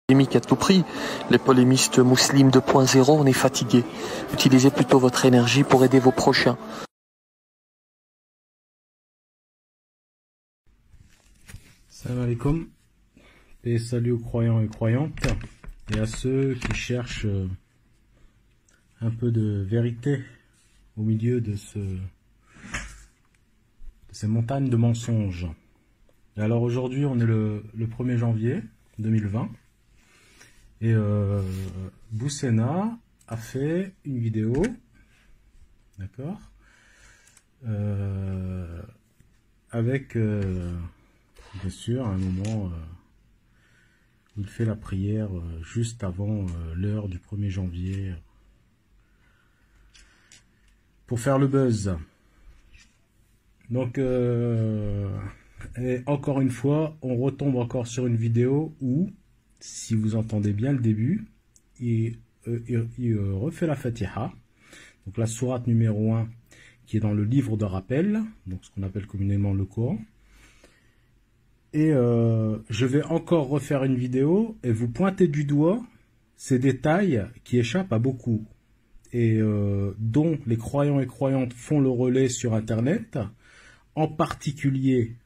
Polémique à tout prix. Les polémistes musulmans 2.0, on est fatigués. Utilisez plutôt votre énergie pour aider vos prochains. Salam alaikum. Et salut aux croyants et croyantes. Et à ceux qui cherchent un peu de vérité au milieu de ces montagnes de mensonges. Et alors aujourd'hui, on est le 1er janvier 2020. Et Boussena a fait une vidéo, d'accord, avec, bien sûr, un moment où il fait la prière juste avant l'heure du 1er janvier pour faire le buzz. Donc, et encore une fois, on retombe encore sur une vidéo où, si vous entendez bien le début, il refait la Fatiha, donc la sourate numéro 1 qui est dans le livre de rappel, donc ce qu'on appelle communément le Coran. Et je vais encore refaire une vidéo et vous pointer du doigt ces détails qui échappent à beaucoup et dont les croyants et croyantes font le relais sur Internet, en particulier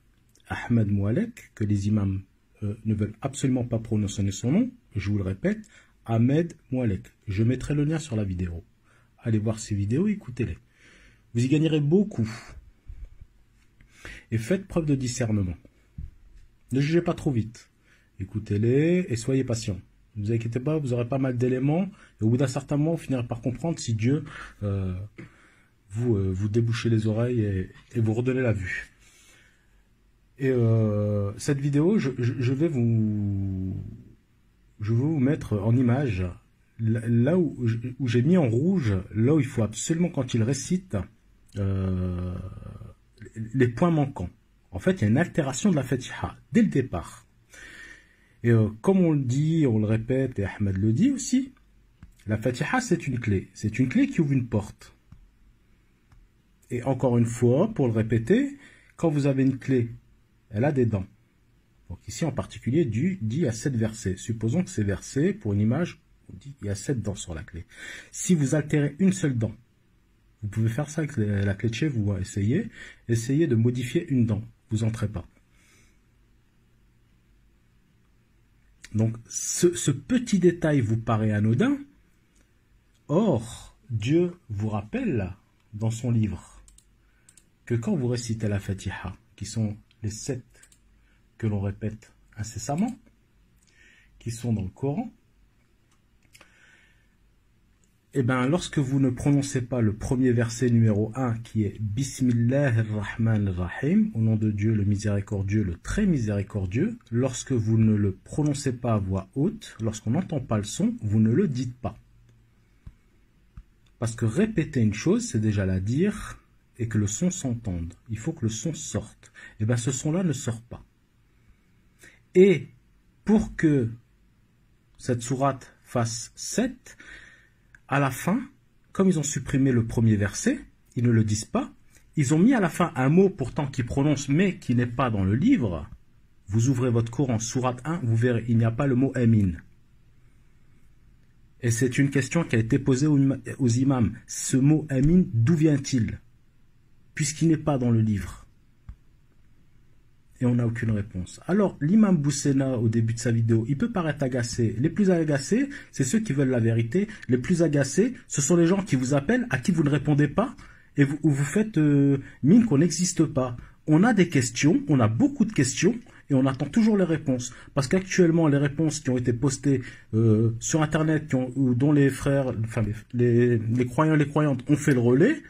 Ahmed Moualek, que les imams ne veulent absolument pas prononcer son nom. Je vous le répète, Ahmed Moualek. Je mettrai le lien sur la vidéo. Allez voir ces vidéos, écoutez-les. Vous y gagnerez beaucoup. Et faites preuve de discernement. Ne jugez pas trop vite. Écoutez-les et soyez patients. Ne vous inquiétez pas, vous aurez pas mal d'éléments. Et au bout d'un certain moment, vous finirez par comprendre si Dieu vous débouchez les oreilles et vous redonnez la vue. Et cette vidéo, je vais vous mettre en image là où j'ai mis en rouge, là où il faut absolument, quand il récite, les points manquants. En fait, il y a une altération de la Fatiha dès le départ. Et comme on le dit, on le répète, et Ahmed le dit aussi, la Fatiha, c'est une clé. C'est une clé qui ouvre une porte. Et encore une fois, pour le répéter, quand vous avez une clé, elle a des dents. Donc ici, en particulier, dit à 7 versets. Supposons que ces versets, pour une image, on dit il y a 7 dents sur la clé. Si vous altérez une seule dent, vous pouvez faire ça avec la clé de chez vous. Essayez de modifier une dent. Vous n'entrez pas. Donc, ce petit détail vous paraît anodin. Or, Dieu vous rappelle dans son livre que quand vous récitez la Fatiha, qui sont les 7 que l'on répète incessamment, qui sont dans le Coran, et bien lorsque vous ne prononcez pas le premier verset numéro 1 qui est Bismillahir-Rahmanir-Rahim, au nom de Dieu le miséricordieux, le très miséricordieux, lorsque vous ne le prononcez pas à voix haute, lorsqu'on n'entend pas le son, vous ne le dites pas. Parce que répéter une chose, c'est déjà la dire et que le son s'entende. Il faut que le son sorte. Et bien ce son-là ne sort pas. Et pour que cette sourate fasse 7, à la fin, comme ils ont supprimé le premier verset, ils ne le disent pas, ils ont mis à la fin un mot pourtant qu'ils prononcent mais qui n'est pas dans le livre. Vous ouvrez votre Coran, sourate 1, vous verrez, il n'y a pas le mot Amin. Et c'est une question qui a été posée aux imams. Ce mot Amin, d'où vient-il? Puisqu'il n'est pas dans le livre. Et on n'a aucune réponse. Alors, l'imam Boussena, au début de sa vidéo, il peut paraître agacé. Les plus agacés, c'est ceux qui veulent la vérité. Les plus agacés, ce sont les gens qui vous appellent, à qui vous ne répondez pas, et vous faites mine qu'on n'existe pas. On a des questions, on a beaucoup de questions, et on attend toujours les réponses. Parce qu'actuellement, les réponses qui ont été postées sur Internet, dont les frères, enfin les croyants et les croyantes ont fait le relais,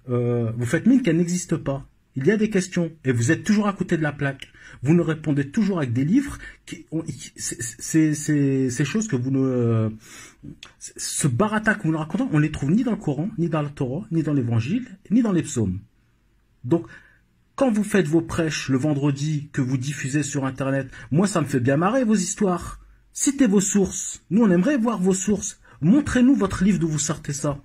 vous faites mine qu'elles n'existent pas. Il y a des questions et vous êtes toujours à côté de la plaque. Vous nous répondez toujours avec des livres. Ces choses que vous ne... Ce barata que vous nous racontez, on ne les trouve ni dans le Coran, ni dans la Torah, ni dans l'Évangile, ni dans les psaumes. Donc, quand vous faites vos prêches le vendredi que vous diffusez sur Internet, moi ça me fait bien marrer vos histoires. Citez vos sources. Nous on aimerait voir vos sources. Montrez-nous votre livre d'où vous sortez ça.